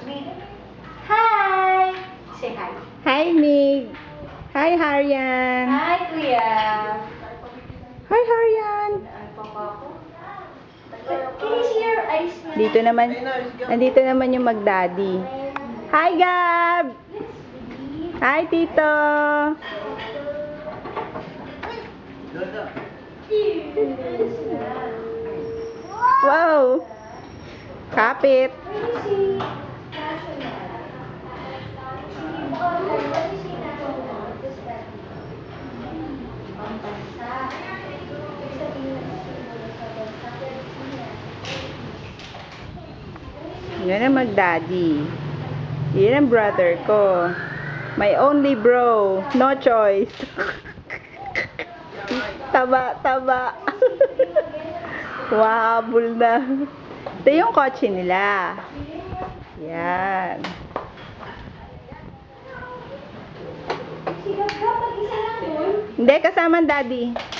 Hi! Say hi. Hi, Mig. Hi, Haryan. Hi, Kuya. Hi, Haryan. Can you see your eyes niya? Dito naman, andito naman yung mag-daddy. Hi, Gab. Hi, Tito. Wow. Kapit. Yan ang mag-daddy. Yan ang brother ko. My only bro. No choice. Taba, taba. Wahabol na. Ito yung kotse nila. Yan. Hindi, kasama ang daddy.